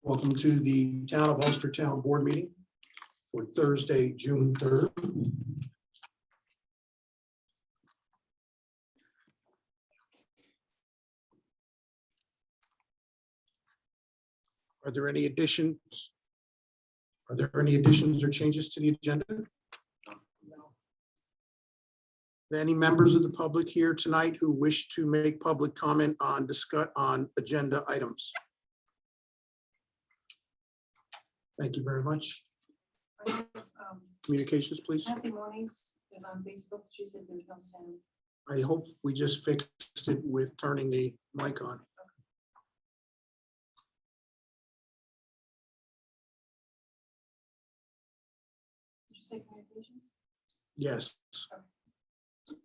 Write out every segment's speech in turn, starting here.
Welcome to the Town of Ulster Town Board meeting for Thursday, June 3rd. Are there any additions? Are there any additions or changes to the agenda? Any members of the public here tonight who wish to make public comment on agenda items? Thank you very much. Communications, please. Kathy Moniz is on Facebook. She said there's no sound. I hope we just fixed it with turning the mic on. Did you say communications? Yes. Okay.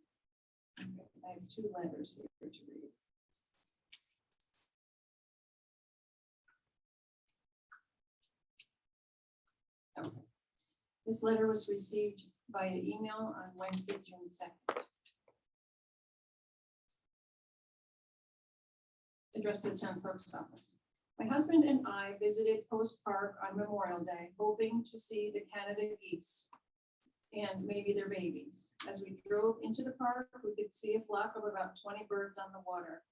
I have two letters here to read. Okay. This letter was received via email on Wednesday, June 2nd. Addressed to the town clerk's office. My husband and I visited Post Park on Memorial Day, hoping to see the Canada geese and maybe their babies. As we drove into the park, we could see a flock of about 20 birds on the water.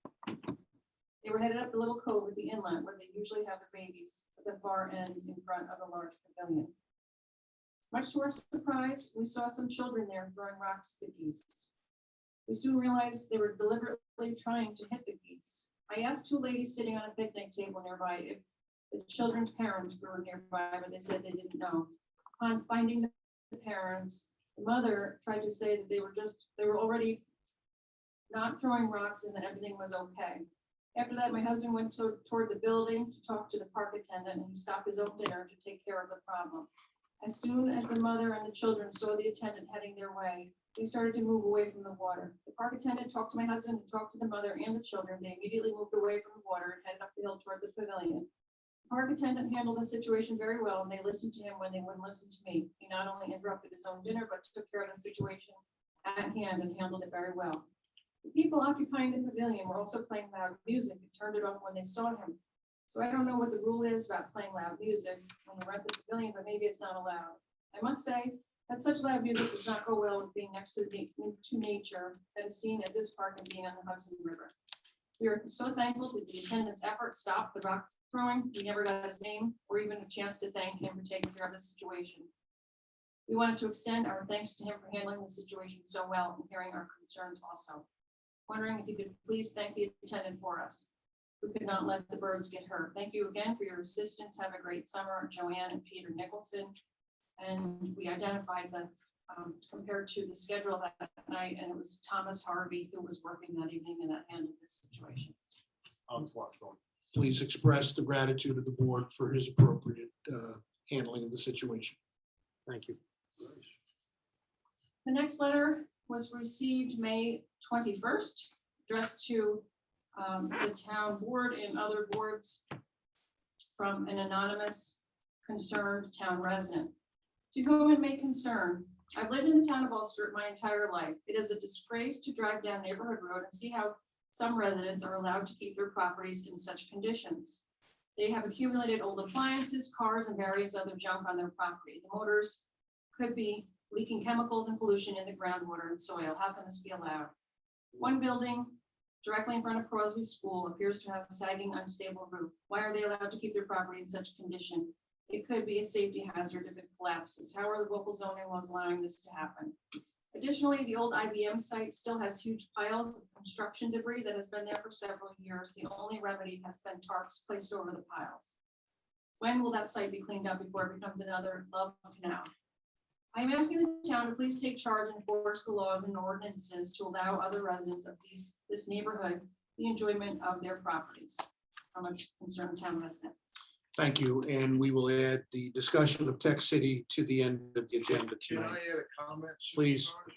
They were headed up the little cove at the inlet where they usually have their babies at the far end in front of a large pavilion. Much to our surprise, we saw some children there throwing rocks at the geese. We soon realized they were deliberately trying to hit the geese. I asked two ladies sitting on a picnic table nearby if the children's parents were nearby, but they said they didn't know. Upon finding the parents, the mother tried to say that they were already not throwing rocks and that everything was okay. After that, my husband went toward the building to talk to the park attendant, and he stopped his own dinner to take care of the problem. As soon as the mother and the children saw the attendant heading their way, they started to move away from the water. The park attendant talked to my husband and talked to the mother and the children. They immediately moved away from the water and headed up the hill toward the pavilion. The park attendant handled the situation very well, and they listened to him when they wouldn't listen to me. He not only interrupted his own dinner, but took care of the situation at hand and handled it very well. The people occupying the pavilion were also playing loud music and turned it off when they saw him. So I don't know what the rule is about playing loud music when we're at the pavilion, but maybe it's not allowed. I must say that such loud music does not go well with being next to nature that is seen at this park and being on the Hudson River. We are so thankful that the attendant's effort stopped the rock throwing. We never got his name or even a chance to thank him for taking care of the situation. We wanted to extend our thanks to him for handling the situation so well and hearing our concerns also. Wondering if you could please thank the attendant for us. We could not let the birds get hurt. Thank you again for your assistance. Have a great summer, Joanne and Peter Nicholson. And we identified the, compared to the schedule that night, and it was Thomas Harvey who was working that evening and that handled this situation. Please express the gratitude of the board for his appropriate handling of the situation. Thank you. The next letter was received May 21st, addressed to the town board and other boards from an anonymous concerned town resident. To whom it may concern, I've lived in the town of Ulster my entire life. It is a disgrace to drive down Neighborhood Road and see how some residents are allowed to keep their properties in such conditions. They have accumulated old appliances, cars, and various other junk on their property. The motors could be leaking chemicals and pollution in the groundwater and soil. How can this be allowed? One building directly in front of Crosby School appears to have a sagging, unstable roof. Why are they allowed to keep their property in such condition? It could be a safety hazard if it collapses. How are the local zoning laws allowing this to happen? Additionally, the old IBM site still has huge piles of construction debris that has been there for several years. The only remedy has been tarps placed over the piles. When will that site be cleaned up before it becomes another love canal? I am asking the town to please take charge and enforce the laws and ordinances to allow other residents of this neighborhood the enjoyment of their properties. I'm a concerned town resident. Thank you. And we will add the discussion of Tech City to the end of the agenda Can I tonight. add a comment? Please. Supervisor?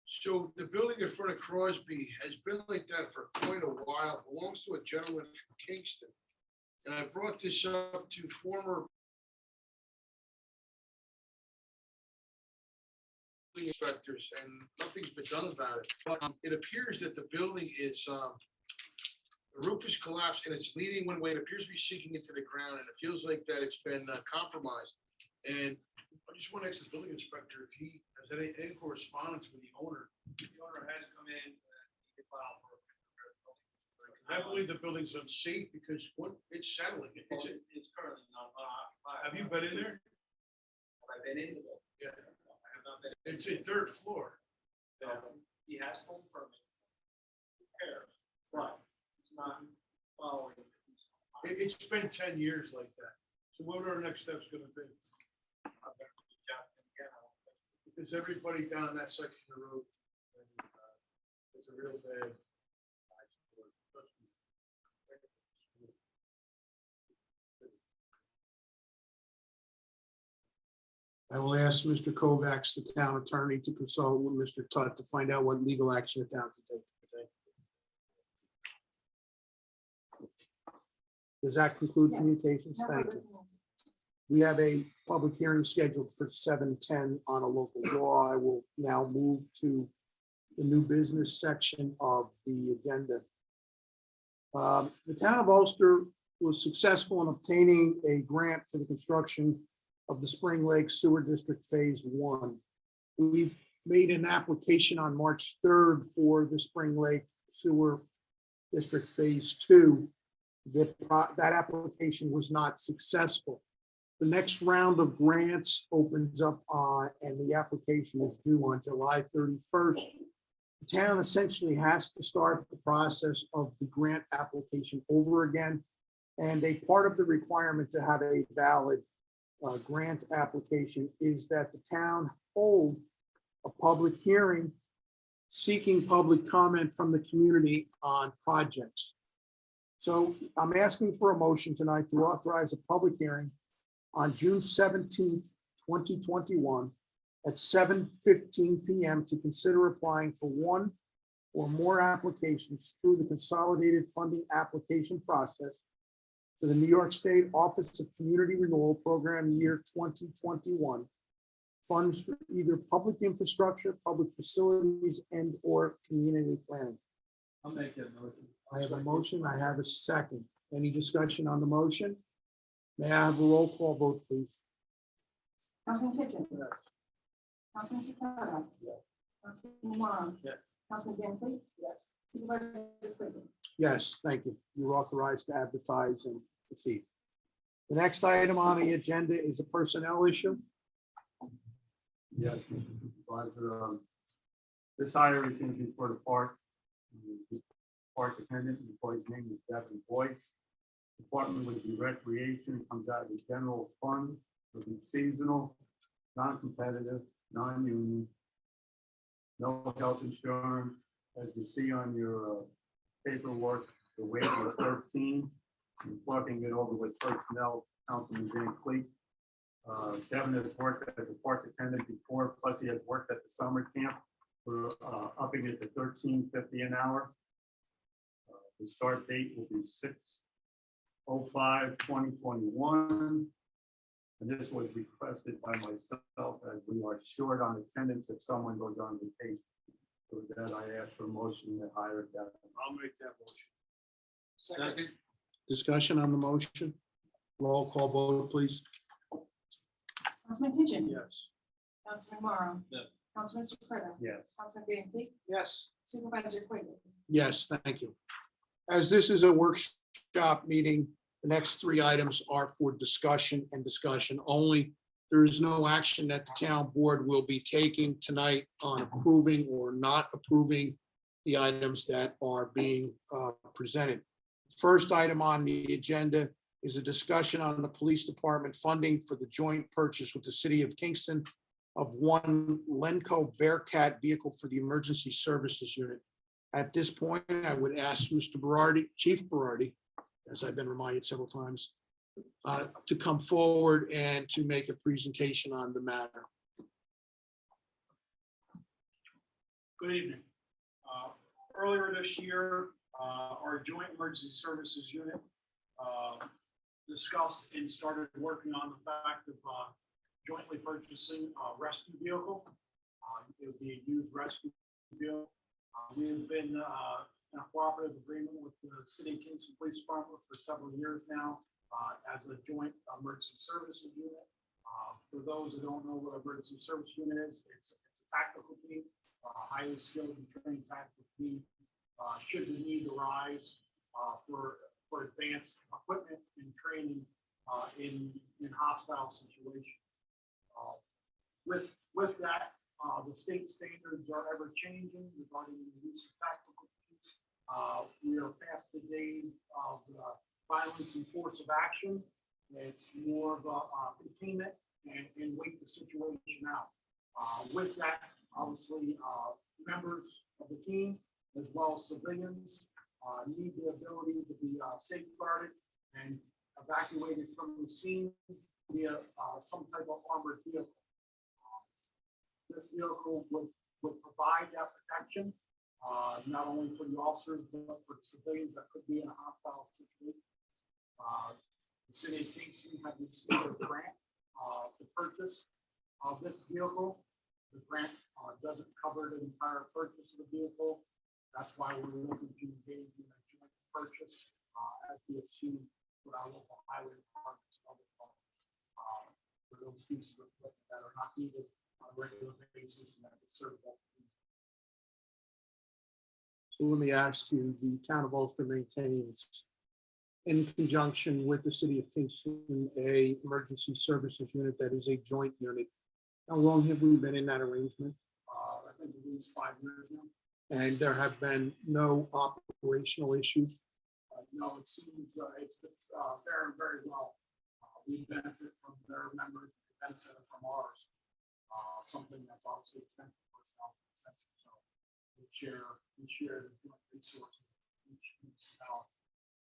So the building in front of Crosby has been like that for quite a while, belongs to a gentleman from Kingston. And I brought this up to former inspectors and nothing's been done about it. But it appears that the building is The roof is collapsed and it's leading one way. It appears to be sinking into the ground and it feels like that it's been compromised. And I just want to ask the building inspector if he has any correspondence with the owner. The owner has come in and he can file for. I believe the building's unsafe because it's settling. It's currently not occupied. Have you been in there? Have I been in the building? Yeah. I have not been. It's a third floor. He has full permits. Repairs, but it's not following. It's been 10 years like that. So what are our next steps gonna be? Because everybody down that section of the road, it's a real bad. I will ask Mr. Kovacs, the town attorney, to consult with Mr. Tutt to find out what legal action the town can take. Does that conclude Yeah. communications? No Thank further you. communication. We have a public hearing scheduled for 7:10 on a local law. I will now move to the new business section of the agenda. The town of Ulster was successful in obtaining a grant for the construction of the Spring Lake Sewer District Phase 1. We made an application on March 3rd for the Spring Lake Sewer District Phase 2. That application was not successful. The next round of grants opens up and the application is due on July 31st. The town essentially has to start the process of the grant application over again. And a part of the requirement to have a valid grant application is that the town hold a public hearing seeking public comment from the community on projects. So I'm asking for a motion tonight to authorize a public hearing on June 17th, 2021 at 7:15 PM to consider applying for one or more applications through the Consolidated Funding Application Process for the New York State Office of Community Renewal Program Year 2021. Funds for either public infrastructure, public facilities, and/or community planning. I'll make that motion. I have a motion, I have a second. Any discussion on the motion? May I have a roll call vote, please? Councilman Kitchen. Councilman Sakata. Yes. Councilman Moran. Yes. Councilman Van Fleet. Yes. Supervisor Quigley. Yes, thank you. You're authorized to advertise and proceed. The next item on the agenda is a personnel issue. Yes, Mr. Supervisor, this hire is going to be for the park. Park attendant, the employee's name is Devin Boyce. Department would be recreation, comes out of the general fund, would be seasonal, non-competitive, non-union. No health insurance, as you see on your paperwork, the wage is 13. I'm talking it over with personnel, Councilman Van Fleet. Devin has worked as a park attendant before, plus he has worked at the summer camp. We're upping it to $13.50 an hour. The start date will be 6/05/2021. And this was requested by myself as we are short on attendance if someone goes on vacation. So with that, I ask for a motion to hire Devin. I'll make that motion. Second. Discussion on the motion? Roll call vote, please. Councilman Kitchen. Yes. Councilman Moran. Yes. Councilman Sakata. Yes. Councilman Van Fleet. Yes. Supervisor Quigley. Yes, thank you. As this is a workshop meeting, the next three items are for discussion and discussion only. There is no action that the town board will be taking tonight on approving or not approving the items that are being presented. First item on the agenda is a discussion on the police department funding for the joint purchase with the city of Kingston of one Lenco Bearcat vehicle for the emergency services unit. At this point, I would ask Mr. Berardi, Chief Berardi, as I've been reminded several times, to come forward and to make a presentation on the matter. Good evening. Earlier this year, our Joint Emergency Services Unit discussed and started working on the fact of jointly purchasing a rescue vehicle. It would be a used rescue vehicle. We've been in a cooperative agreement with the City of Kingston Police Department for several years now as a joint emergency services unit. For those who don't know what emergency service unit is, it's a tactical team, highly skilled and trained tactical team. Should the need arise for advanced equipment and training in hostile situations. With that, the state standards are ever changing regarding the use of tactical teams. We are past the days of violence and force of action. It's more of a containment and wait the situation out. With that, obviously, members of the team, as well as civilians, need the ability to be safeguarded and evacuated from the scene via some type of armored vehicle. This vehicle would provide that protection, not only for the officers, but for civilians that could be in a hostile situation. The City of Kingston had received a grant to purchase this vehicle. The grant doesn't cover the entire purchase of the vehicle. That's why we're looking to engage in a joint purchase as we have seen with our local highway departments and other departments for those pieces of equipment that are not needed on a regular basis and that could serve that. So let me ask you, the town of Ulster maintains, in conjunction with the city of Kingston, a emergency services unit that is a joint unit. How long have we been in that arrangement? I think at least 5 years now. And there have been no operational issues? No, it seems it's faring very well. We benefit from their members, we benefit from ours. Something that's obviously expensive for ourselves, expensive. So we share the joint resources of each municipality.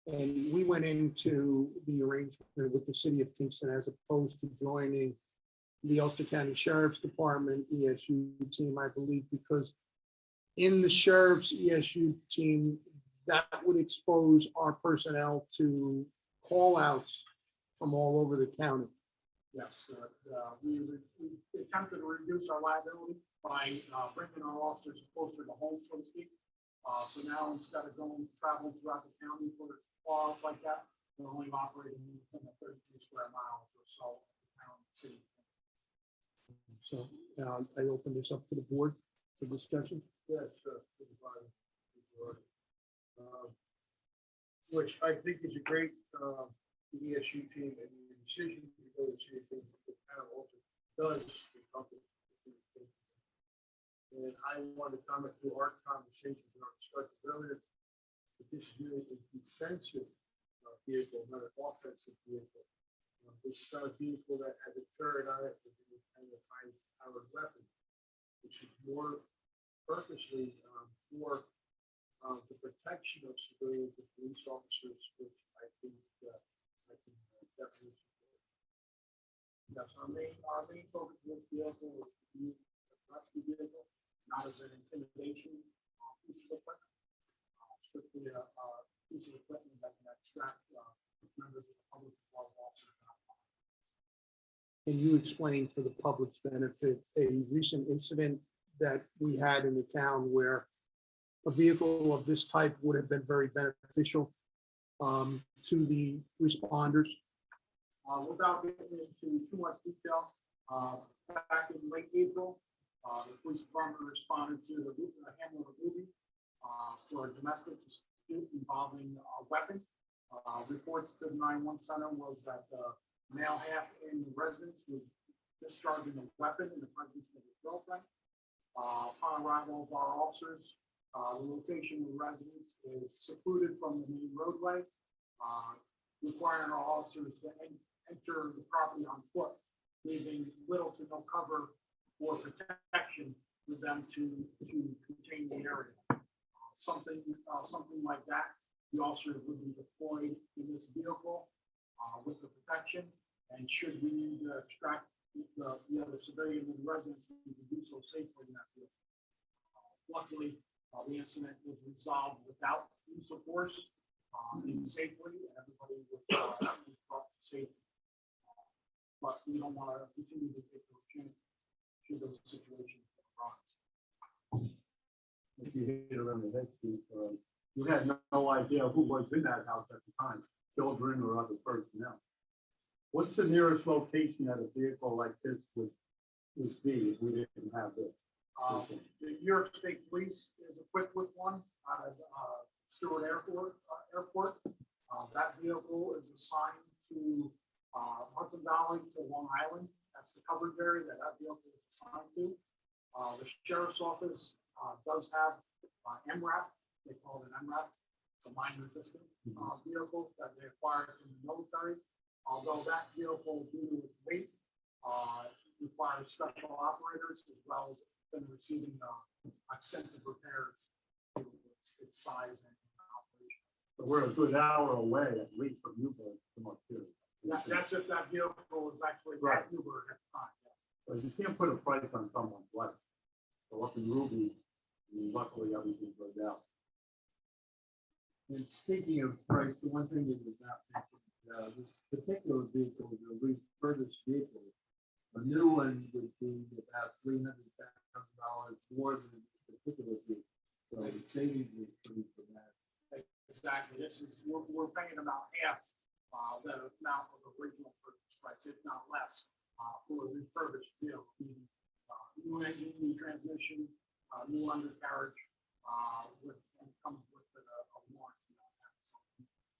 And we went into the arrangement with the city of Kingston as opposed to joining the Ulster County Sheriff's Department ESU team, I believe, because in the sheriff's ESU team, that would expose our personnel to call outs from all over the county. Yes, we attempted to reduce our liability by bringing our officers closer to home, so to speak. So now instead of traveling throughout the county for calls like that, we're only operating within the 33 square miles or so of the town and city. So I open this up to the board for discussion. Yes, which I think is a great ESU team, and the decision to go to see the town also does encompass. And I want to comment through our conversations and our discussion earlier, that this unit is a defensive vehicle, not an offensive vehicle. This is not a vehicle that has a turret on it with any kind of high-powered weapon, which is more purposely for the protection of civilians and police officers, which I think I can definitely support. Yes, our main focus of this vehicle is to be a rescue vehicle, not as an intimidation piece of equipment. Strictly a piece of equipment that can extract members of the public as well as officers. Can you explain for the public's benefit a recent incident that we had in the town where a vehicle of this type would have been very beneficial to the responders? Without getting into too much detail, back in late April, the police department responded to the Hamlet of Ruby for a domestic dispute involving a weapon. Reports to the 911 center was that the male half in the residence was discharging a weapon in the presence of his girlfriend. Upon arrival of our officers, the location of the residence is secluded from the main roadway, requiring our officers to enter the property on foot, leaving little to no cover or protection for them to contain the area. Something like that, the officers would be deployed in this vehicle with the protection, and should we need to extract the other civilian in the residence, we can do so safely in that vehicle. Luckily, the incident was resolved without use of force, and safely, and everybody was brought to safety. But we don't want to continue to take those chances should those situations arise. If you hit around the head, Chief, You had no idea who was in that house at the time, children or other personnel. What's the nearest location that a vehicle like this would be if we didn't have this? The New York State Police is equipped with one out of Stewart Airport. That vehicle is assigned to Hudson Valley to Long Island. That's the coverage area that vehicle is assigned to. The sheriff's office does have MRAP. They call it an MRAP. It's a mine resistant vehicle that they acquired from the military. Although that vehicle, due to its weight, requires special operators as well as been receiving extensive repairs to its size and operation. So we're a good hour away at least from Newburgh to Montpelier. That's if that vehicle is actually Right. at Newburgh at the time. Yeah. So you can't put a price on someone's life. So up in Ruby, luckily everything's worked out. And speaking of price, the one thing that was not mentioned, this particular vehicle is a refurbished vehicle. A new one would be about $300,000 more than this particular vehicle. So the savings is pretty dramatic. Exactly. We're paying about half the amount of the original purchase price, if not less, for a refurbished vehicle. New engine, new transmission, new undercarriage, and comes with a warranty on that.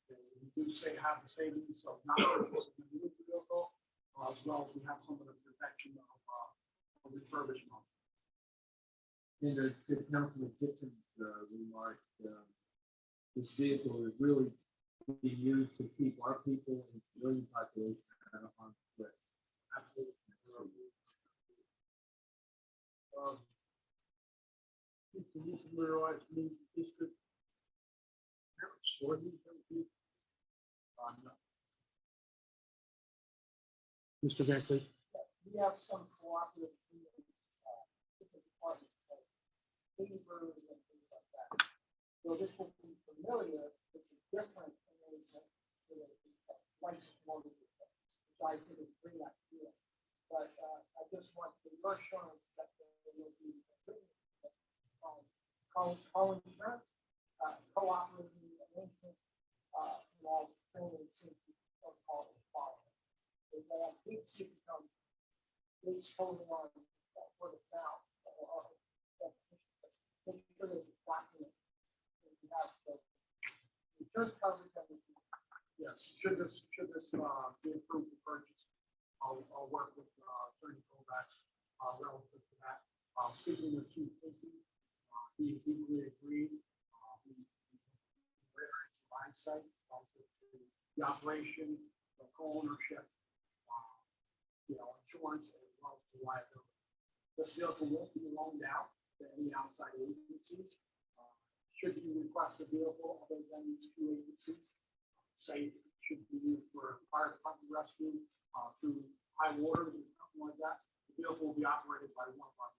So we do have the savings of not purchasing a new vehicle, as well as we have some of the protection of refurbishment. And to Councilman Kitchen's remark, this vehicle is really being used to keep our people and civilian population out of harm's way. Absolutely. Can you familiarize me with the district? No. Mr. Van Cleef? We have some cooperative different departments, like neighbors and things like that. So this will be familiar, it's a different arrangement for the licensed mortgage, which I didn't bring that here. But I just want the assurance that there will be co-insurance, cooperating arrangement, and all training and safety protocol is followed. If they have big city come, big holding on for the town, make sure that it's documented. We have the insurance coverage that we do. Yes, should this be approved for purchase, I'll work with Attorney Kovacs relative to that. Speaking with Chief Hickey, he equally agreed. Site, relative to the operation, the co-ownership, insurance, as well as the liability. This vehicle won't be loaned out to any outside agencies. Should you request a vehicle other than these two agencies, say it should be used for fire department rescue, through high water, or something like that, the vehicle will be operated by one of our.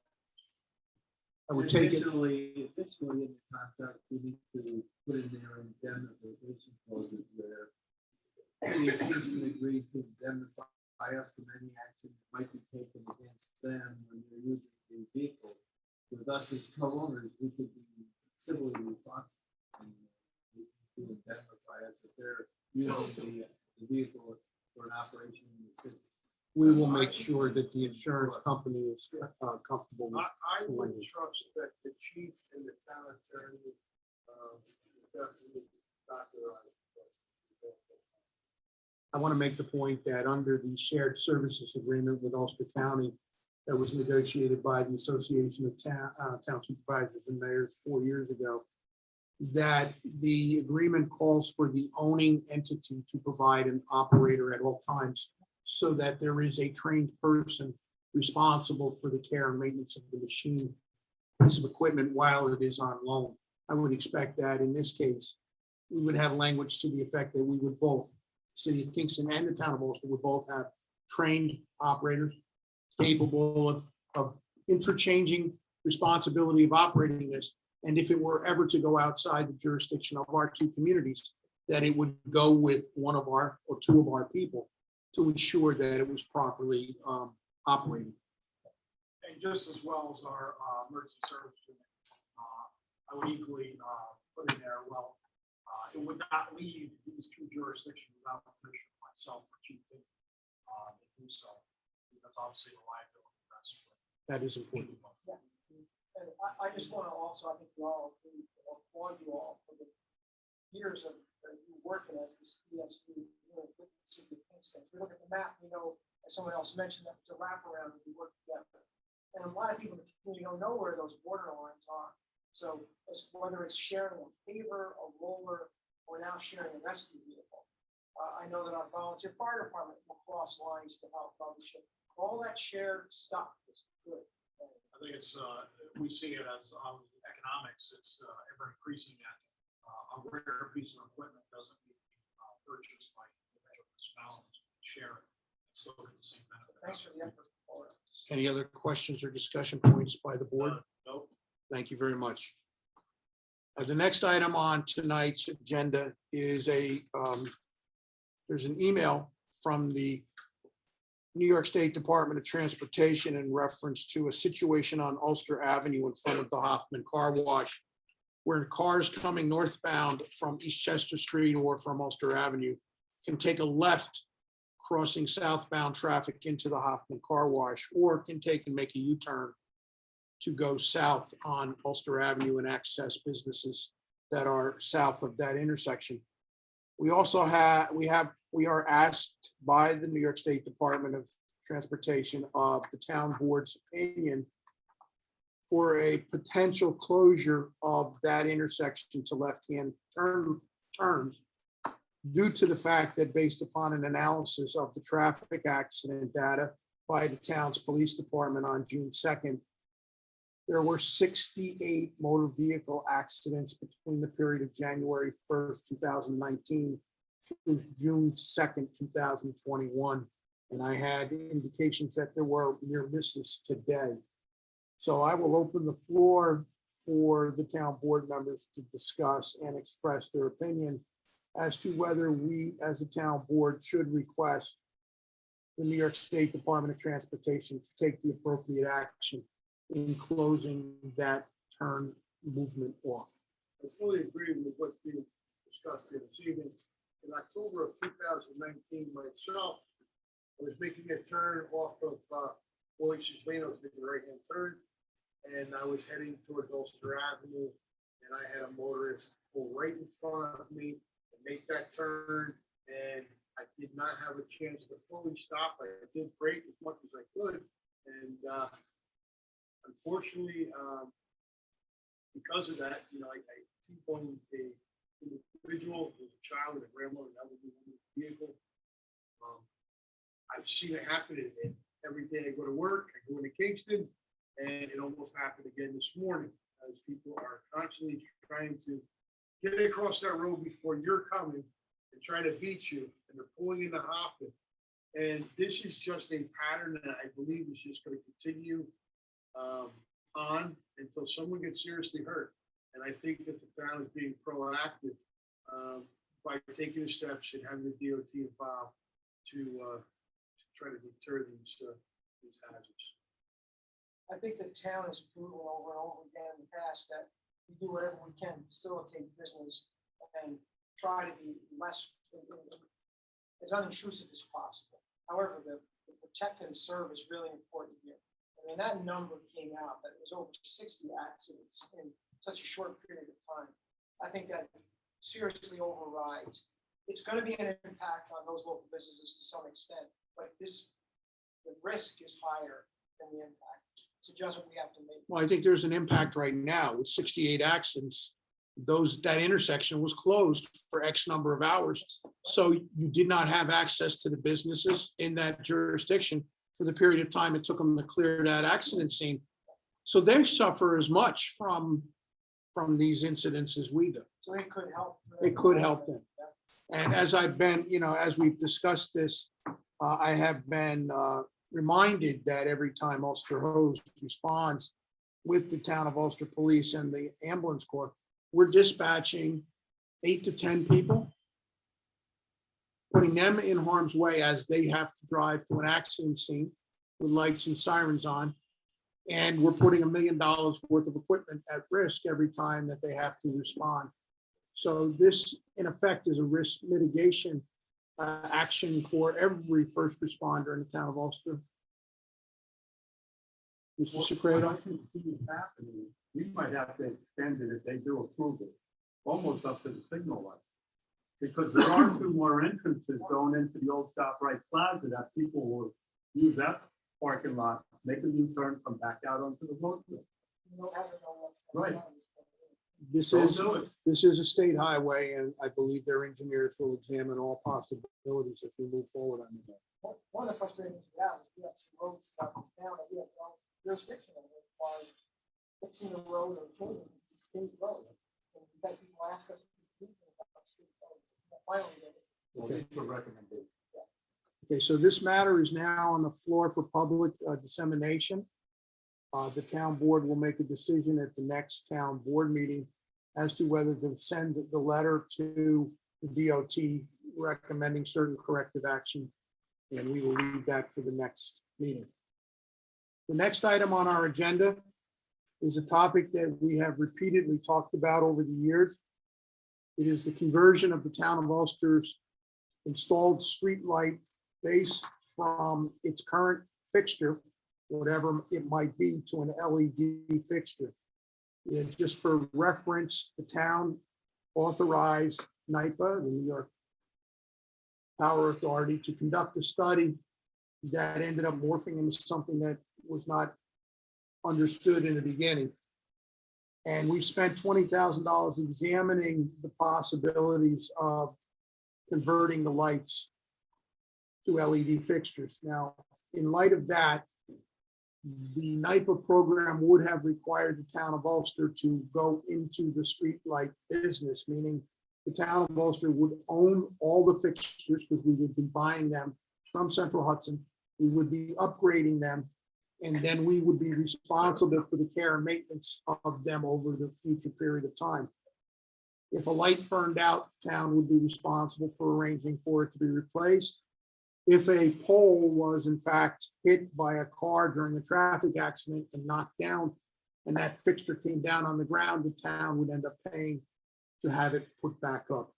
I would take it. Additionally, in the contract, we need to put in there indemnification clauses where City of Kingston agreed to indemnify us from any action that might be taken against them when they're using the vehicle. With us as co-owners, we could be civilly responsible and to indemnify us if they're using the vehicle for an operation in the city. We will make sure that the insurance company is comfortable with. I would trust that the chief and the town attorney, definitely Dr. I want to make the point that under the shared services agreement with Ulster County that was negotiated by the Association of Town Supervisors and Mayors 4 years ago, that the agreement calls for the owning entity to provide an operator at all times so that there is a trained person responsible for the care and maintenance of the machine, piece of equipment while it is on loan. I would expect that in this case, we would have language to the effect that we would both, City of Kingston and the town of Ulster would both have trained operators capable of interchanging responsibility of operating this. And if it were ever to go outside the jurisdiction of our two communities, that it would go with one of our or two of our people to ensure that it was properly operating. And just as well as our emergency service unit, I would equally put in there, well, it would not leave these two jurisdictions without permission of myself or Chief King, to do so, because obviously the liability rests with. That is important. And I just want to also, I think we all applaud you all for the years of you working as this ESP, with the city of Kingston. If we look at the map, we know, as someone else mentioned, that was a wraparound and we work together. And a lot of people in the community don't know where those border lines are. So whether it's sharing a paver, a roller, or now sharing a rescue vehicle. I know that our volunteer fire department will cross lines to help fellowship. All that shared stuff is good. I think it's, we see it as economics, it's ever increasing that a rare piece of equipment doesn't need to be purchased by individuals, share it, and still get the same benefit. Thanks for the effort. Laura. Any other questions or discussion points by the board? Nope. Thank you very much. The next item on tonight's agenda is there's an email from the New York State Department of Transportation in reference to a situation on Ulster Avenue in front of the Hoffman Car Wash, where cars coming northbound from Eastchester Street or from Ulster Avenue can take a left crossing southbound traffic into the Hoffman Car Wash, or can take and make a U-turn to go south on Ulster Avenue and access businesses that are south of that intersection. We also we are asked by the New York State Department of Transportation of the town board's opinion for a potential closure of that intersection to left-hand turns due to the fact that, based upon an analysis of the traffic accident data by the town's police department on June 2nd, there were 68 motor vehicle accidents between the period of January 1st, 2019 to June 2nd, 2021. And I had indications that there were near misses today. So I will open the floor for the town board members to discuss and express their opinion as to whether we, as a town board, should request the New York State Department of Transportation to take the appropriate action in closing that turn movement off. I fully agree with what's being discussed here this evening. In October of 2019, myself, I was making a turn off of Boyce's Lane. I was making a right-hand turn, and I was heading towards Ulster Avenue, and I had a motorist pull right in front of me and make that turn, and I did not have a chance to fully stop. I did brake as much as I could, and unfortunately, because of that, I T-boned an individual, a child, and a grandmother, that would be in the vehicle. I've seen it happen, and every day I go to work, I go into Kingston, and it almost happened again this morning, as people are constantly trying to get across that road before you're coming and trying to beat you, and they're pulling into Hoffman. And this is just a pattern that I believe is just going to continue on until someone gets seriously hurt. And I think that the town is being proactive by taking the steps and having the DOT involved to try to deter these hazards. I think the town has proven over and over again in the past that we do whatever we can to facilitate business and try to be as unintrusive as possible. However, the protect and serve is really important here. I mean, that number came out that it was over 60 accidents in such a short period of time. I think that seriously overrides. It's going to be an impact on those local businesses to some extent, but the risk is higher than the impact. It's a judgment we have to make. Well, I think there's an impact right now with 68 accidents. That intersection was closed for X number of hours. So you did not have access to the businesses in that jurisdiction for the period of time it took them to clear that accident scene. So they suffer as much from these incidents as we do. So it could help. It could help them. And as I've been, as we've discussed this, I have been reminded that every time Ulster Hose responds with the town of Ulster Police and the ambulance corps, we're dispatching 8 to 10 people, putting them in harm's way as they have to drive to an accident scene with lights and sirens on. And we're putting $1 million worth of equipment at risk every time that they have to respond So this, in effect, is a risk mitigation action for every first responder in the town of Ulster. Mr. What Secreto? I can see is happening, we might have to extend it if they do approve it, almost up to the signal light. Because there are two more entrances going into the old ShopRite Plaza that people will use that parking lot, make a U-turn, come back out onto the road. You don't have to know what. Right. This Don't is, do it. this is a state highway, and I believe their engineers will examine all possibilities if we move forward on it. One of the frustrating things we have is we have some roads that is down that we have no jurisdiction over as far as fixing the road or changing it. It's a state road. And we've had people ask us to do things about state road. Finally, Well, these are recommendations. Okay, so this matter is now on the floor for public dissemination. The town board will make a decision at the next town board meeting as to whether to send the letter to the DOT recommending certain corrective action. And we will leave that for the next meeting. The next item on our agenda is a topic that we have repeatedly talked about over the years. It is the conversion of the town of Ulster's installed street light base from its current fixture, whatever it might be, to an LED fixture. And just for reference, the town authorized NYPA, the New York Power Authority, to conduct a study that ended up morphing into something that was not understood in the beginning. And we spent $20,000 examining the possibilities of converting the lights to LED fixtures. Now, in light of that, the NYPA program would have required the town of Ulster to go into the street light business, meaning the town of Ulster would own all the fixtures because we would be buying them from Central Hudson. We would be upgrading them, and then we would be responsible for the care and maintenance of them over the future period of time. If a light burned out, town would be responsible for arranging for it to be replaced. If a pole was in fact hit by a car during a traffic accident and knocked down, and that fixture came down on the ground, the town would end up paying to have it put back up.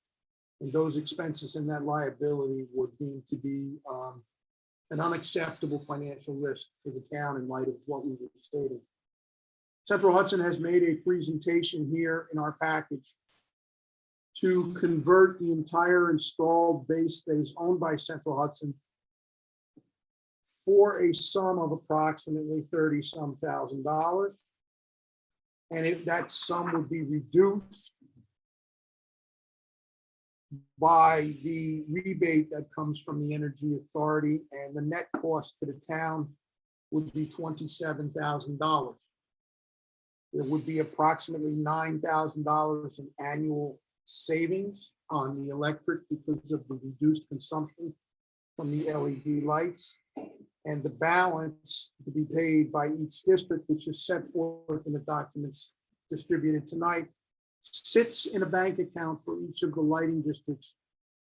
And those expenses and that liability would deem to be an unacceptable financial risk for the town in light of what we were stating. Central Hudson has made a presentation here in our package to convert the entire installed base that is owned by Central Hudson for a sum of approximately $30-some thousand. And if that sum would be reduced by the rebate that comes from the Energy Authority, and the net cost to the town would be $27,000. There would be approximately $9,000 in annual savings on the electric because of the reduced consumption from the LED lights, and the balance to be paid by each district, which is set forth in the documents distributed tonight, sits in a bank account for each of the lighting districts,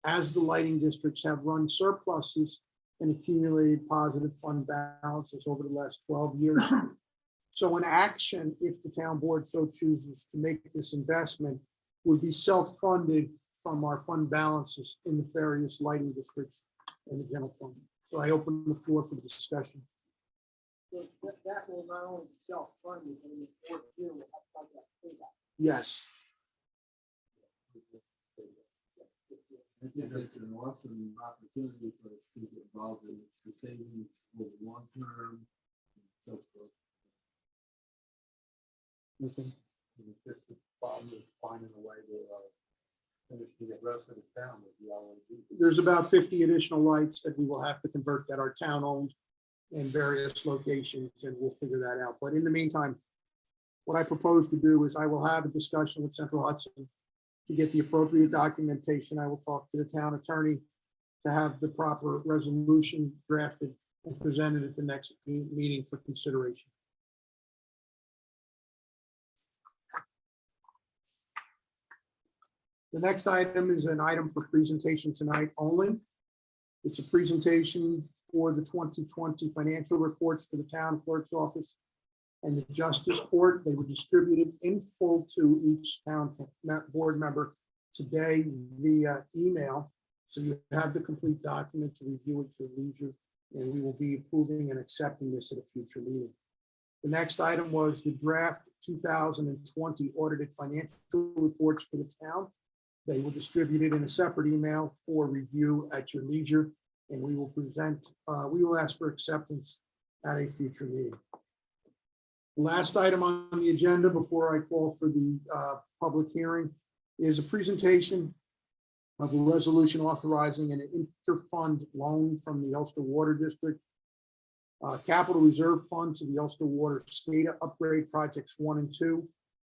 as the lighting districts have run surpluses and accumulated positive fund balances over the last 12 years. So an action, if the town board so chooses to make this investment, would be self-funded from our fund balances in the various lighting districts and the general fund. So I open the floor for discussion. So that will not only be self-funded, but in the fourth year, we'll have to have that payback. Yes, I think that's an awesome opportunity for us to get involved in the savings for the long term. And so forth. nothing. It's just the problem is finding a way to finish the rest of the town with the LED. There's about 50 additional lights that we will have to convert that are town owned in various locations, and we'll figure that out. But in the meantime, what I propose to do is I will have a discussion with Central Hudson to get the appropriate documentation. I will talk to the town attorney to have the proper resolution drafted and presented at the next meeting for consideration. The next item is an item for presentation tonight only. It's a presentation for the 2020 financial reports for the town clerk's office and the justice court. They were distributed in full to each town board member today via email. So you have the complete document to review at your leisure, and we will be approving and accepting this at a future meeting. The next item was the draft 2020 audited financial reports for the town. They were distributed in a separate email for review at your leisure, and we will we will ask for acceptance at a future meeting. Last item on the agenda before I call for the public hearing is a presentation of a resolution authorizing an interfund loan from the Ulster Water District Capital Reserve Fund to the Ulster Water SCADA upgrade projects 1 and 2.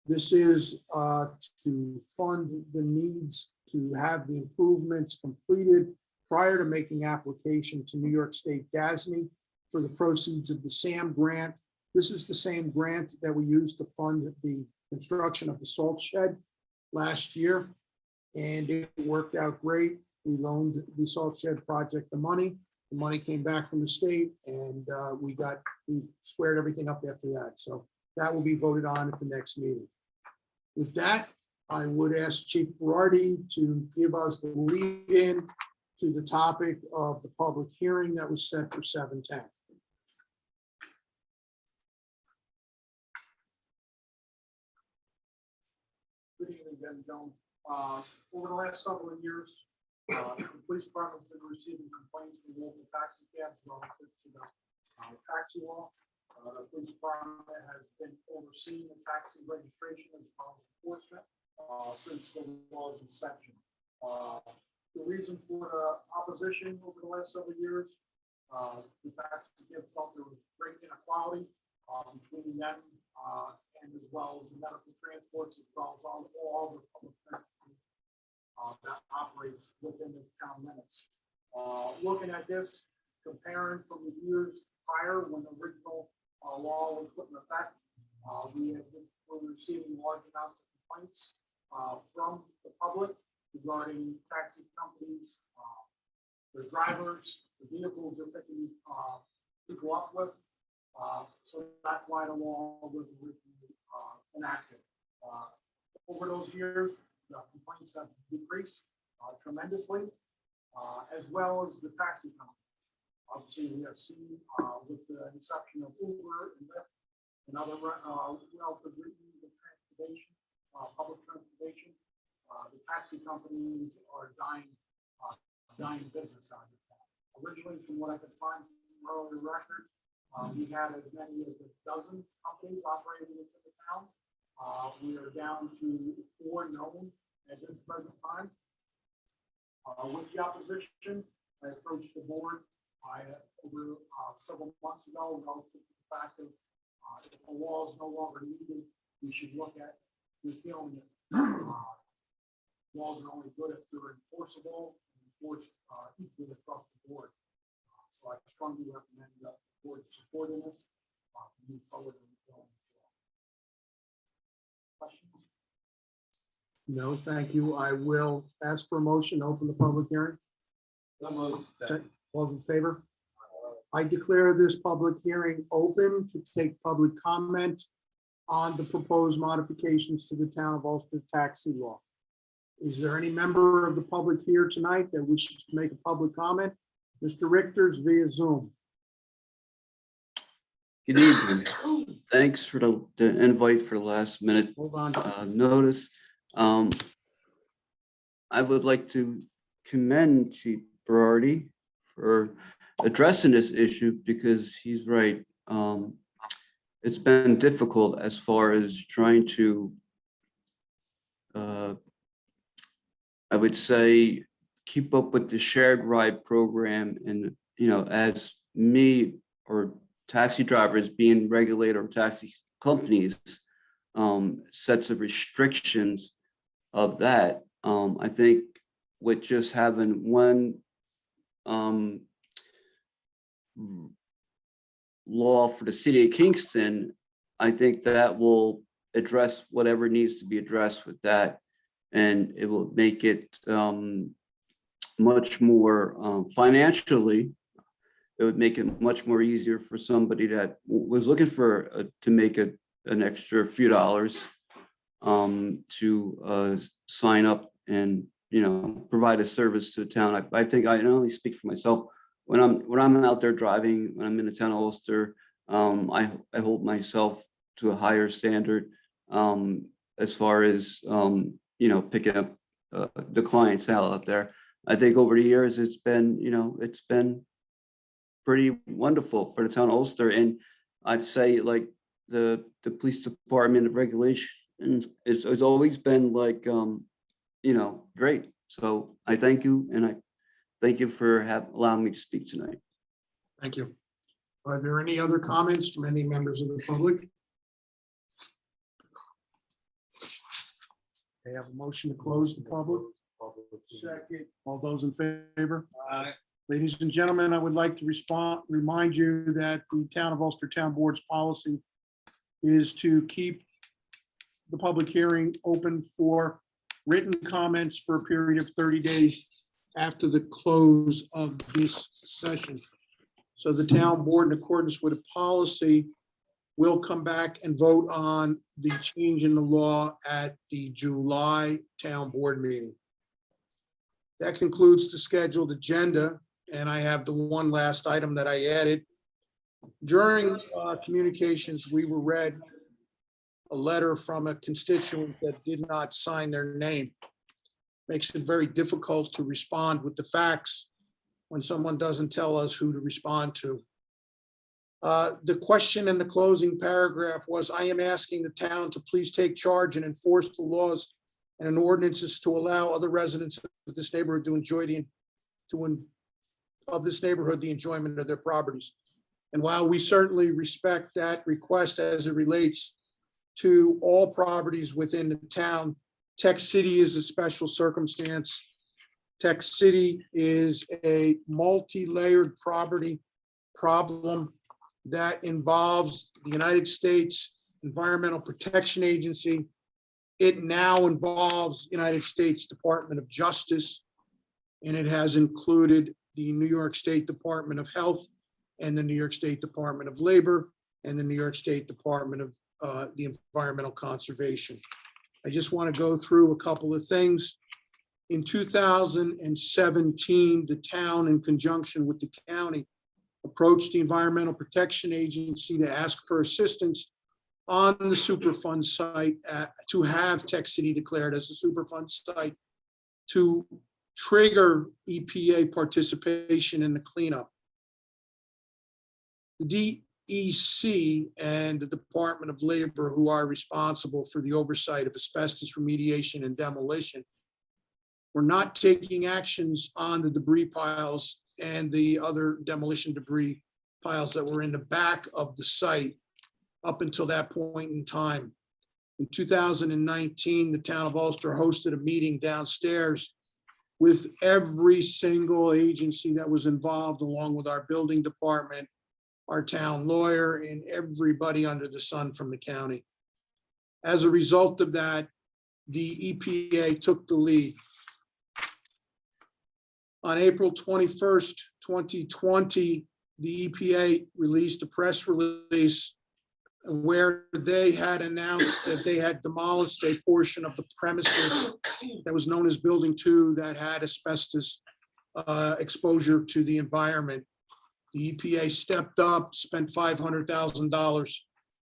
This is to fund the needs to have the improvements completed prior to making application to New York State DASNY for the proceeds of the SAM grant. This is the same grant that we used to fund the construction of the salt shed last year, and it worked out great. We loaned the salt shed project the money. The money came back from the state, and we squared everything up after that. So that will be voted on at the next meeting. With that, I would ask Chief Berardi to give us the lead in to the topic of the public hearing that was set for 7:10. Good evening, again, gentlemen. Over the last several years, the police department's been receiving complaints from local taxi cabs relative to the taxi law. The police department has been overseeing the taxi registration as well as enforcement since the law's inception. The reason for the opposition over the last several years, the taxi cabs felt there was great inequality between them and as well as the medical transports, as well as all the public transportation that operates within the town limits. Looking at this, comparing from the years prior when the original law was put in effect, we're receiving large amounts of complaints from the public regarding taxi companies, their drivers, the vehicles they're picking people up with. So that's why the law was originally enacted. Over those years, the complaints have decreased tremendously, as well as the taxi companies. Obviously, we have seen with the inception of Uber and Lyft and other relatively easy transportation, public transportation, the taxi companies are dying business out of that. Originally, from what I could find from earlier records, we had as many as a dozen companies operating within the town. We are down to 4 known at this present time. With the opposition, I approached the board over several months ago relative to the fact that if the law is no longer needed, we should look at repealing it. Laws are only good if they're enforceable and enforced equally across the board. So I strongly recommend the board supporting this to move forward and repealing this law. Questions? No, thank you. I will ask for a motion to open the public hearing. All those in favor? I declare this public hearing open to take public comment on the proposed modifications to the town of Ulster taxi law. Is there any member of the public here tonight that wishes to make a public comment? Mr. Richters via Zoom. Good evening. Thanks for the invite for the last minute Hold on. notice. I would like to commend Chief Berardi for addressing this issue because he's right. It's been difficult as far as trying to, I would say, keep up with the shared ride program. And, as me or taxi drivers being regulated or taxi companies, sets of restrictions of that. I think with just having one law for the city of Kingston, I think that will address whatever needs to be addressed with that. And it will make it much more financially, it would make it much more easier for somebody that was looking for to make an extra few dollars to sign up and, you know, provide a service to the town. I think I can only speak for myself. When I'm out there driving, when I'm in the town of Ulster, I hold myself to a higher standard as far as, you know, picking up the clientele out there. I think over the years, it's been, you know, it's been pretty wonderful for the town of Ulster. And I'd say like the police department of regulation it's always been like, you know, great. So I thank you, and I thank you for allowing me to speak tonight. Thank you. Are there any other comments from any members of the public? They have a motion to close the public. Second. All those in favor? Aye. Ladies and gentlemen, I would like to remind you that the Town of Ulster Town Board's policy is to keep the public hearing open for written comments for a period of 30 days after the close of this session. So the town board, in accordance with the policy, will come back and vote on the change in the law at the July town board meeting. That concludes the scheduled agenda, and I have the one last item that I added. During communications, we were read a letter from a constituent that did not sign their name. Makes it very difficult to respond with the facts when someone doesn't tell us who to respond to. The question in the closing paragraph was, I am asking the town to please take charge and enforce the laws and ordinances to allow other residents of this neighborhood to enjoy the enjoyment of their properties. And while we certainly respect that request as it relates to all properties within the town, Tech City is a special circumstance. Tech City is a multi-layered property problem that involves the United States Environmental Protection Agency. It now involves United States Department of Justice, and it has included the New York State Department of Health and the New York State Department of Labor and the New York State Department of the Environmental Conservation. I just want to go through a couple of things. In 2017, the town, in conjunction with the county, approached the Environmental Protection Agency to ask for assistance on the Superfund site to have Tech City declared as a Superfund site to trigger EPA participation in the cleanup. The DEC and the Department of Labor, who are responsible for the oversight of asbestos remediation and demolition, were not taking actions on the debris piles and the other demolition debris piles that were in the back of the site up until that point in time. In 2019, the town of Ulster hosted a meeting downstairs with every single agency that was involved, along with our building department, our town lawyer, and everybody under the sun from the county. As a result of that, the EPA took the lead. On April 21st, 2020, the EPA released a press release where they had announced that they had demolished a portion of the premises that was known as Building 2 that had asbestos exposure to the environment. The EPA stepped up, spent $500,000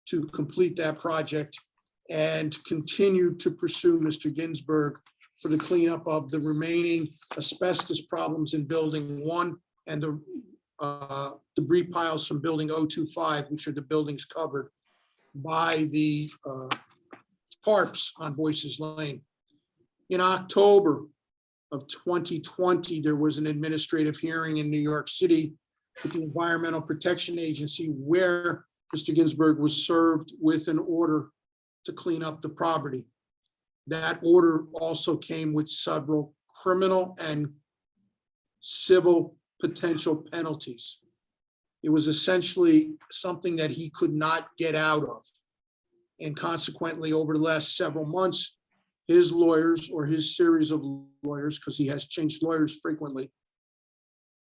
to complete that project, and continued to pursue Mr. Ginsburg for the cleanup of the remaining asbestos problems in Building 1 and the debris piles from Building 025, which are the buildings covered by the tarps on Boyce's Lane. In October of 2020, there was an administrative hearing in New York City with the Environmental Protection Agency where Mr. Ginsburg was served with an order to clean up the property. That order also came with several criminal and civil potential penalties. It was essentially something that he could not get out of. And consequently, over the last several months, his lawyers, or his series of lawyers, because he has changed lawyers frequently,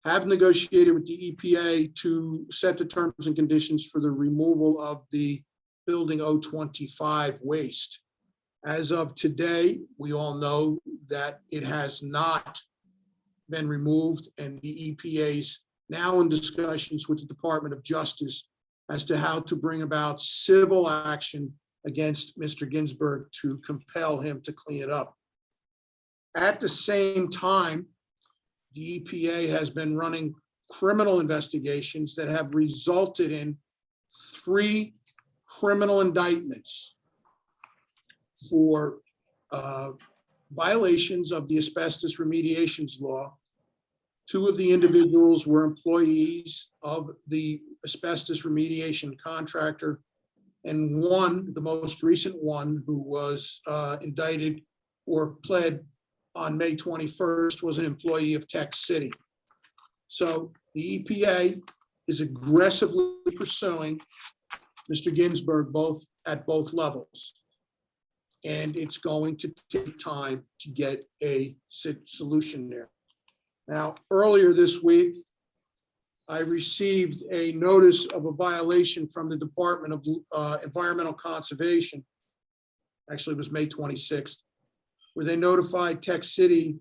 have negotiated with the EPA to set the terms and conditions for the removal of the Building 025 waste. As of today, we all know that it has not been removed, and the EPA's now in discussions with the Department of Justice as to how to bring about civil action against Mr. Ginsburg to compel him to clean it up. At the same time, the EPA has been running criminal investigations that have resulted in 3 criminal indictments for violations of the asbestos remediations law. 2 of the individuals were employees of the asbestos remediation contractor, and one, the most recent one, who was indicted or pled on May 21st, was an employee of Tech City. So the EPA is aggressively pursuing Mr. Ginsburg at both levels. And it's going to take time to get a solution there. Now, earlier this week, I received a notice of a violation from the Department of Environmental Conservation. Actually, it was May 26th, where they notified Tech City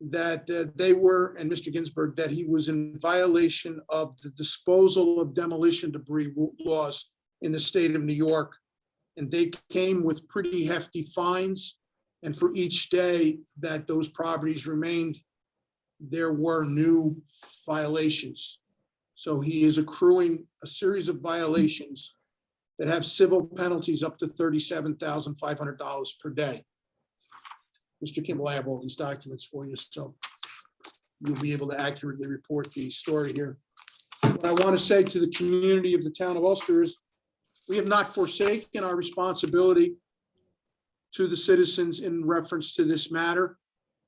that they were, and Mr. Ginsburg, that he was in violation of the disposal of demolition debris laws in the state of New York. And they came with pretty hefty fines. And for each day that those properties remained, there were new violations. So he is accruing a series of violations that have civil penalties up to $37,500 per day. Mr. Kimball, I have all these documents for you, so you'll be able to accurately report the story here. What I want to say to the community of the town of Ulster is we have not forsaken our responsibility to the citizens in reference to this matter.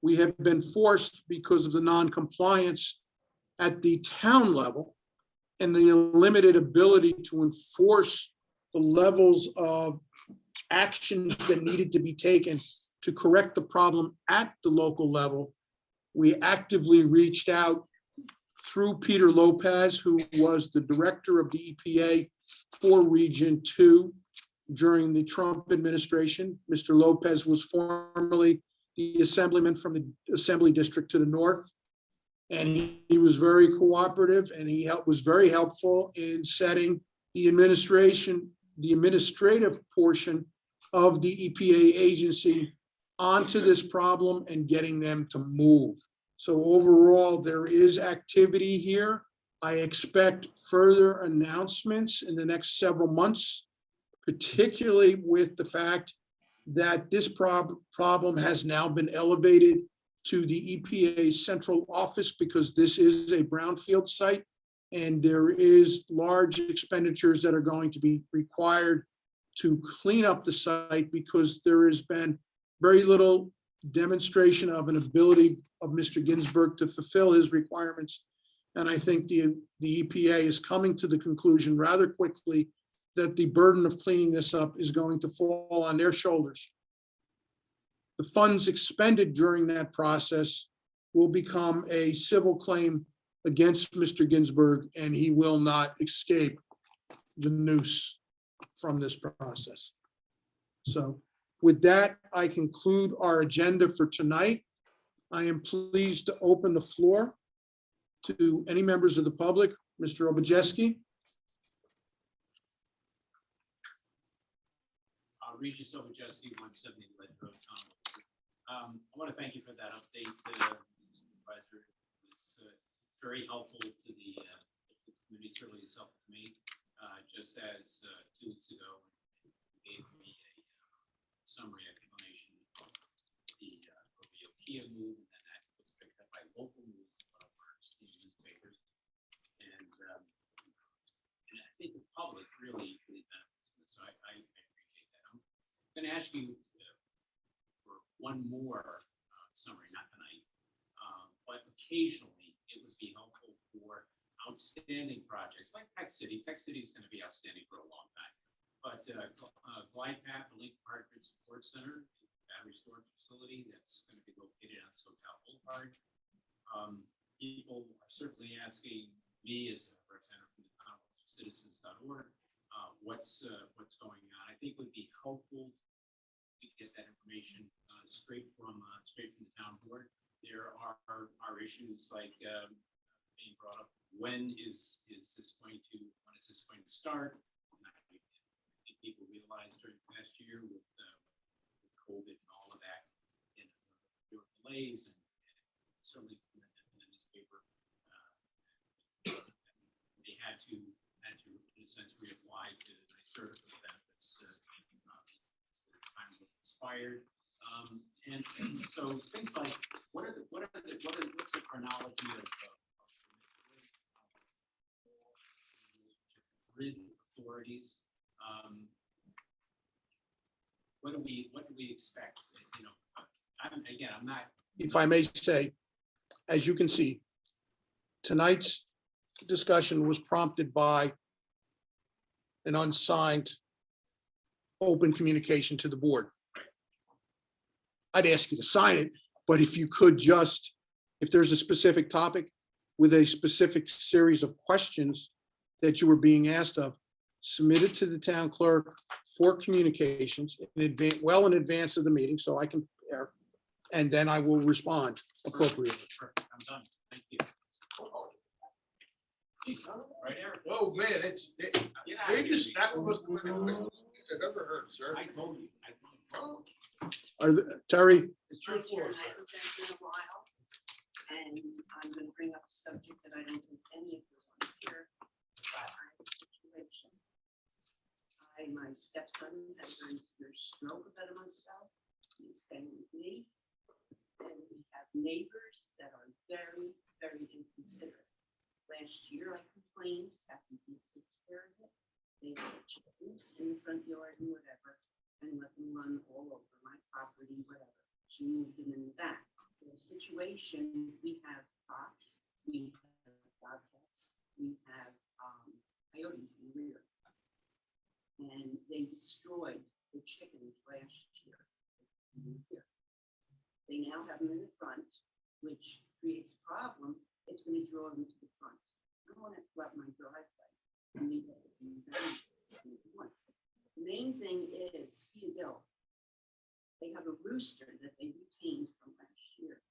We have been forced because of the non-compliance at the town level and the limited ability to enforce the levels of actions that needed to be taken to correct the problem at the local level. We actively reached out through Peter Lopez, who was the director of the EPA for Region 2 during the Trump administration. Mr. Lopez was formerly the assemblyman from the Assembly District to the north. And he was very cooperative, and he was very helpful in setting the administrative portion of the EPA agency onto this problem and getting them to move. So overall, there is activity here. I expect further announcements in the next several months, particularly with the fact that this problem has now been elevated to the EPA central office, because this is a brownfield site and there is large expenditures that are going to be required to clean up the site, because there has been very little demonstration of an ability of Mr. Ginsburg to fulfill his requirements. And I think the EPA is coming to the conclusion rather quickly that the burden of cleaning this up is going to fall on their shoulders. The funds expended during that process will become a civil claim against Mr. Ginsburg, and he will not escape the noose from this process. So with that, I conclude our agenda for tonight. I am pleased to open the floor to any members of the public. Mr. Obajeski. Regis Obajeski, 170 Lead Road, Tom. I want to thank you for that update, Supervisor. It's very helpful to the community, certainly it's helpful to me. Just as 2 weeks ago, you gave me a summary explanation of the Rovio Kia move, and then that was picked up by local news, newspapers, and I think the public really benefits from this. So I appreciate that. I'm going to ask you for one more summary, not tonight, but occasionally it would be helpful for outstanding projects like Tech City. Tech City is going to be outstanding for a long time, but Glide Path, the Lake Park Grid Support Center, battery storage facility that's going to be located on SoCal Boulevard. People are certainly asking me as a representative from the town of citizens.org what's going on. I think it would be helpful get that information straight from the town board. There are issues like being brought up. When is this going to start? And I think people realized during the past year with COVID and all of that, there were delays and certainly in the newspaper, they had to, in a sense, reapply to NYSERDA for the benefits as the time was expired. And so things like, what's the chronology of grid authorities? What do we expect? You know, I'm not. If I may say, as you can see, tonight's discussion was prompted by an unsigned open communication to the board. I'd ask you to sign it, but if you could just, if there's a specific topic with a specific series of questions that you were being asked of, submit it to the town clerk for communications in advance, well in advance of the meeting, so I can prepare, and then I will respond appropriately. Perfect. I'm done. Thank you. Right, Eric? Oh, man, it's, Get out of here. that was the quickest I've ever heard, sir. I told you. Terry, It's your floor. I haven't been in a while, and I'm gonna bring up a subject that I don't think any of you want to hear. But I have a situation. My stepson had a very severe stroke about a month ago. He's staying with me. And we have neighbors that are very, very inconsiderate. Last year I complained, Kathy did take care of it. They had chickens in the front yard and whatever, and let them run all over my property, whatever. She moved them in the back. In the situation, we have fox, we have bobcats, we have coyotes in the rear. And they destroyed the chickens last year. They now have them in the front, which creates a problem. It's going to draw them to the front. I don't want to flood my driveway. I mean, the main thing is he is ill. They have a rooster that they retained from last year.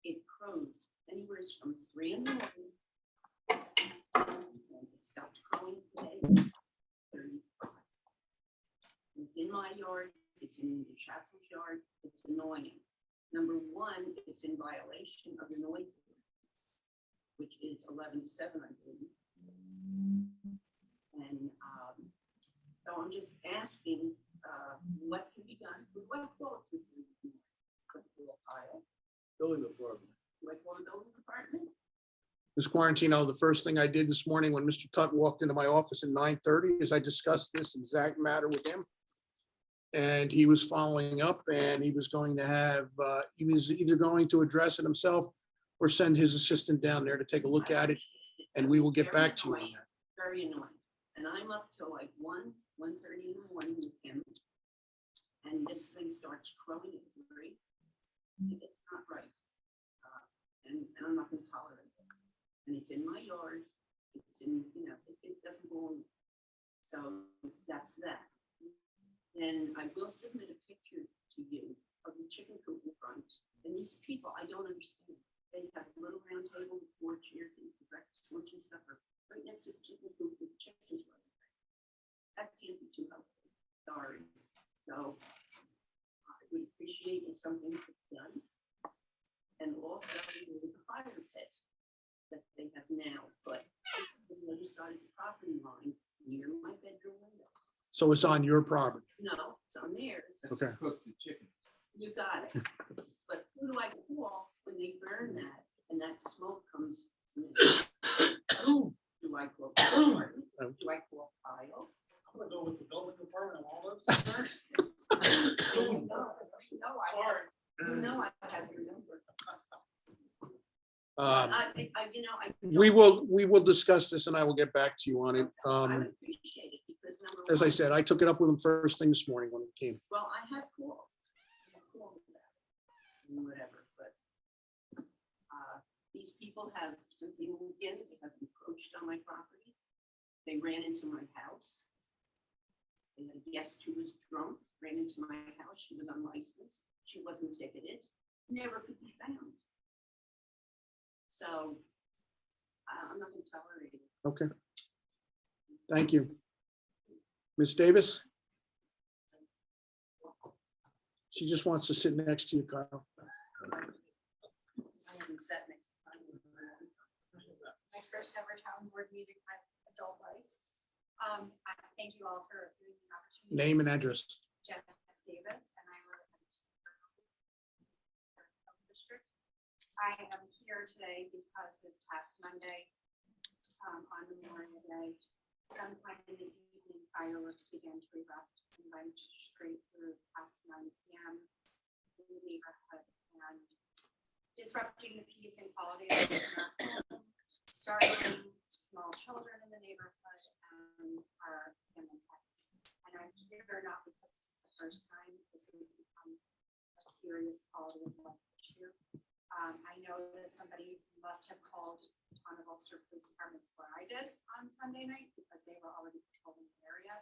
It crows anywhere from 3 in the morning. And it stopped crowing today. 35. It's in my yard. It's in the Schatz's yard. It's annoying. Number one, it's in violation of the noise ordinance, which is 11:7, I believe. And so I'm just asking what can be done with what quality can be put through a pile. Building department. Do I call the building department? Ms. Quarantino, the first thing I did this morning when Mr. Tutt walked into my office at 9:30 is I discussed this exact matter with him. And he was following up, and he was going to have, he was either going to address it himself or send his assistant down there to take a look at it, and we will get back to you on that. Very annoying. And I'm up till like 1:30 in the morning with him. And this thing starts crowing at 3. It's not right. And I'm not gonna tolerate it. And it's in my yard. It's in, it doesn't go on. So that's that. Then I will submit a picture to you of the chicken coop in front. And these people, I don't understand. They have a little round table with 4 chairs and breakfast, lunch and supper, right next to the chicken coop with chickens running. That can't be too healthy. Sorry. So I would appreciate if something was done. And also the fire pit that they have now put on the other side of the property line near my bedroom windows. So it's on your property. No, it's on theirs. Okay. Cook the chicken. You got it. But who do I call when they burn that and that smoke comes to me? Do I call the department? Do I call Kyle? I'm gonna go with the building department and all this. No, I have your number. Um, We we will discuss this and I will get back to you on it. I would appreciate it because number As I one, said, I took it up with him first thing this morning when he came. well, I have called. About it and whatever, but these people have, since they moved in, they have encroached on my property. They ran into my house. They had a guest who was drunk. ran into my house. She was unlicensed. She wasn't ticketed, never could be found. So I'm not gonna tolerate it. Okay. Thank you. Ms. Davis? She just wants to sit next to you, Kyle. I haven't sat next time. My first ever town board meeting in my adult life. I thank you all for giving me the opportunity. Name and address. Jess Davis, and I live in the district. I am here today because this past Monday, on Memorial Day, sometime in the evening, fireworks began to erupt and went straight through past 9 p.m. in the neighborhood and disrupting the peace and quality of life, startling small children in the neighborhood and our family pets. And I'm here not because this is the first time this has become a serious quality of life issue. I know that somebody must have called Town of Ulster Police Department before I did on Sunday night because they were already patrolling the area.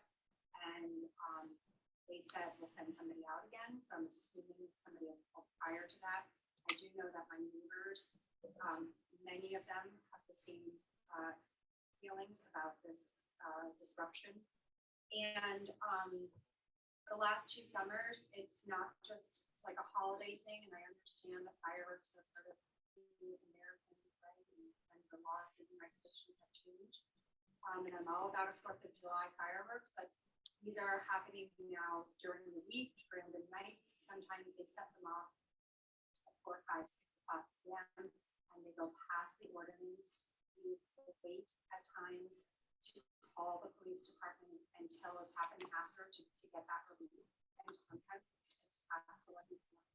And they said, we'll send somebody out again. So I'm assuming somebody had called prior to that. I do know that my neighbors, many of them have the same feelings about this disruption. And the last 2 summers, it's not just like a holiday thing, and I understand the fireworks are part of the American right, and the laws and regulations have changed. And I'm all about a 4th of July firework, but these are happening now during the week, random nights. Sometimes they set them off at 4, 5, 6 o'clock p.m. and they go past the ordinance. We wait at times to call the police department until it's happening after to get that relief. And sometimes it's past 11 p.m.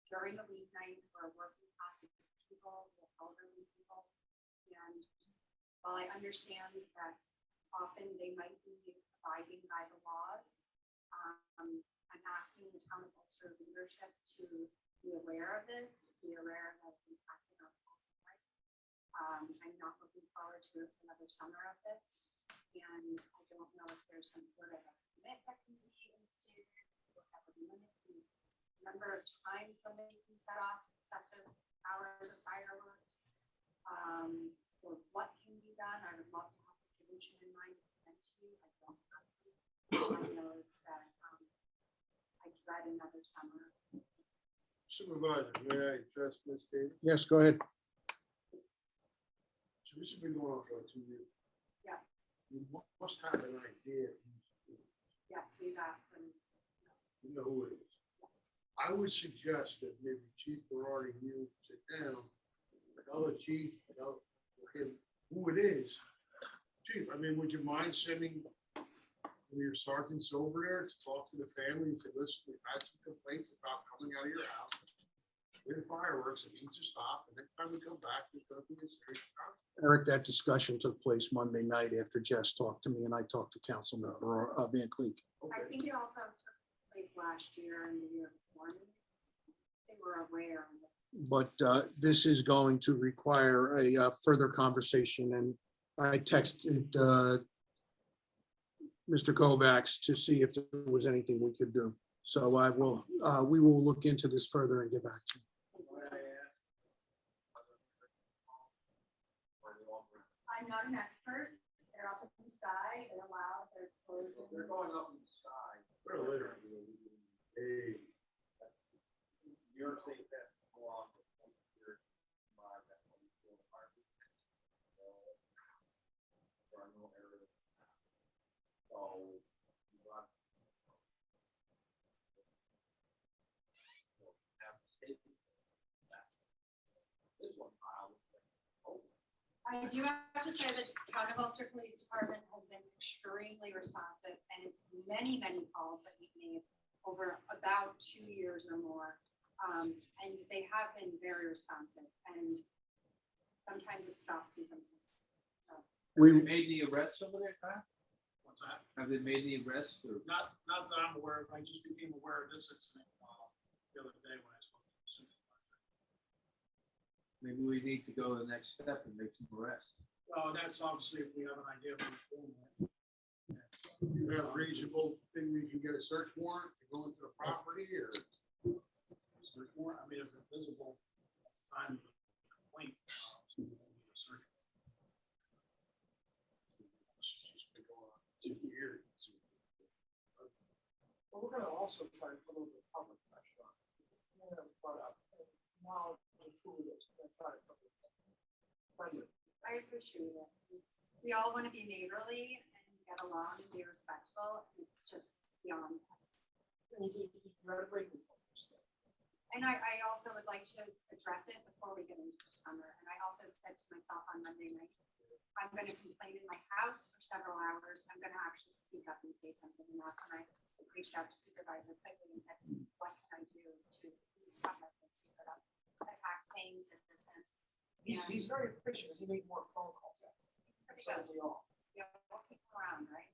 During the weeknight, we're working class people, we're elderly people. And while I understand that often they might be abiding by the laws, I'm asking the town of Ulster leadership to be aware of this, be aware that it's impacting our quality of life. I'm not looking forward to another summer of this. And I don't know if there's some sort of a limit that can be instituted, or that would limit the number of times somebody can set off excessive hours of fireworks, or what can be done. I would love to have a solution in mind to present to you. I don't have to. I know that I dread another summer. Supervisor, may I address Ms. Davis? Yes, go ahead. So this has been going on for like 2 years. Yeah. You must have an idea. Yes, we've asked them. You know who it is. I would suggest that maybe Chief Berardi, you sit down, tell the chief, tell him who it is. Chief, I mean, would you mind sending one of your sergeants over there to talk to the family and say, listen, we've had some complaints about coming out of your house with fireworks, it needs to stop, and next time we come back, there's gonna be a serious consequence. Eric, that discussion took place Monday night after Jess talked to me and I talked to Councilman Van Cleek. I think it also took place last year and the year before. They were aware. But this is going to require a further conversation, and I texted Mr. Kovacs to see if there was anything we could do. So we will look into this further and get back to you. I'm not an expert. They're up in the sky. They're loud. They're explosive. They're going up in the sky. We're literally, hey, New York State has to go off with 1 year by that 24 apartment. There are no areas. So you got have to stay. This one pile. I do have to say that Town of Ulster Police Department has been extremely responsive, and it's many, many calls that we've made over about 2 years or more. And they have been very responsive, and sometimes it stops and sometimes. Have We, they made any arrests over there, Kyle? What's that? Have they made any arrests or? Not that I'm aware of. I just became aware of this incident the other day when I spoke to the supervisor. Maybe we need to go to the next step and make some arrests. Well, that's obviously if we have an idea of what we're doing. You have reasonable thing where you can get a search warrant to go into the property or? Search warrant, I mean, if it's visible, at the time of the complaint. Search warrant. It's just been going on 2 years. But we're gonna also try to put a little bit of public pressure on. You know, but, now, the food is, we're gonna try to put it friendly. I appreciate it. We all want to be neighborly and get along and be respectful. It's just beyond that. And you had a great report. And I also would like to address it before we get into the summer. And I also said to myself on Monday night, I'm going to complain in my house for several hours. I'm going to actually speak up and say something. And that's when I reached out to Supervisor Quigley and said, what can I do to please have my kids keep it up? A tax-paying citizen. He's very appreciative. He made more phone calls. It's pretty So good. we all. Yeah, we'll keep them around, right?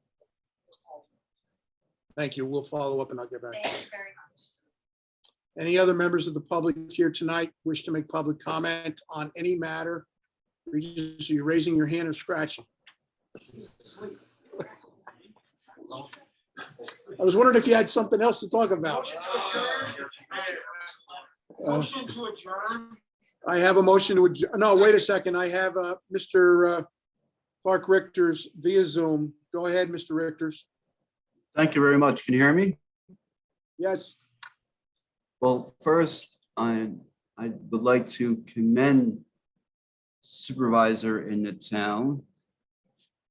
Thank you. We'll follow up and I'll get back. Thank you very much. Any other members of the public here tonight wish to make public comment on any matter? Regis, are you raising your hand or scratching? I was wondering if you had something else to talk about. Motion to adjourn. Motion to adjourn. I have a motion to adjourn. No, wait a second. I have Mr. Clark Richters via Zoom. Go ahead, Mr. Richters. Thank you very much. Can you hear me? Yes, Well, first, I would like to commend supervisor in the town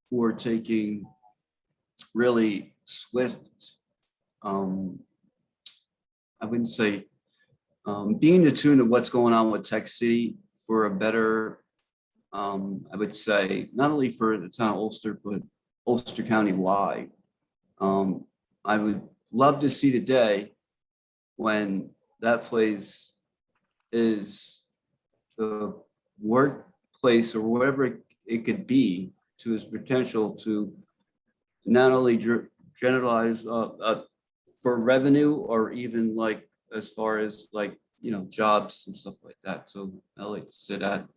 for taking really swift, I wouldn't say, being attuned to what's going on with Tech City for a better, I would say, not only for the town of Ulster, but Ulster County wide. I would love to see the day when that place is the workplace or whatever it could be to its potential to not only generalize for revenue or even like as far as like, jobs and stuff like that. So I like to say that,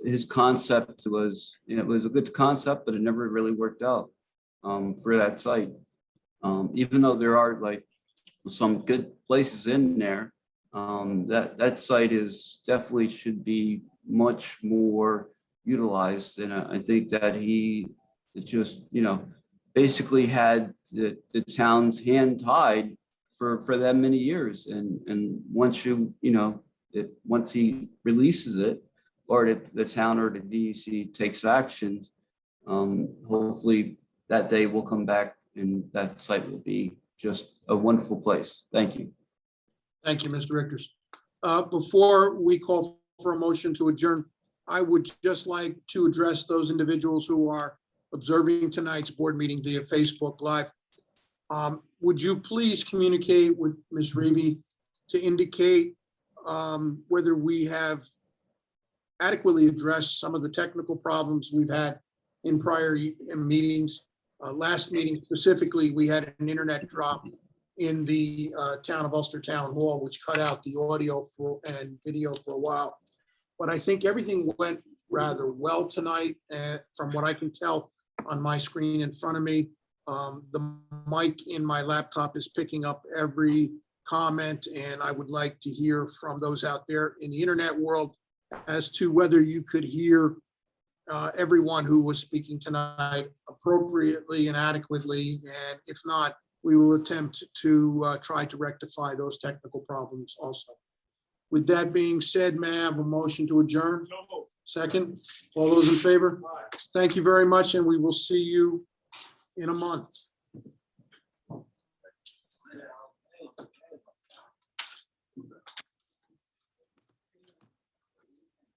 his concept was, it was a good concept, but it never really worked out for that site. Even though there are like some good places in there, that site is definitely should be much more utilized. And I think that he just, basically had the town's hand tied for that many years. And once once he releases it, or the town or the DEC takes actions, hopefully that day will come back and that site will be just a wonderful place. Thank you. thank you, Mr. Richters. Before we call for a motion to adjourn, I would just like to address those individuals who are observing tonight's board meeting via Facebook Live. Would you please communicate with Ms. Reeve to indicate whether we have adequately addressed some of the technical problems we've had in prior meetings? Last meeting specifically, we had an internet drop in the town of Ulster Town Hall, which cut out the audio and video for a while. But I think everything went rather well tonight, and from what I can tell on my screen in front of me, the mic in my laptop is picking up every comment, and I would like to hear from those out there in the internet world as to whether you could hear everyone who was speaking tonight appropriately and adequately, and if not, we will attempt to try to rectify those technical problems also. With that being said, may I have a motion to adjourn? Second, all those in favor? Thank you very much, and we will see you in a month. As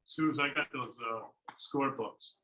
soon as I got those score books.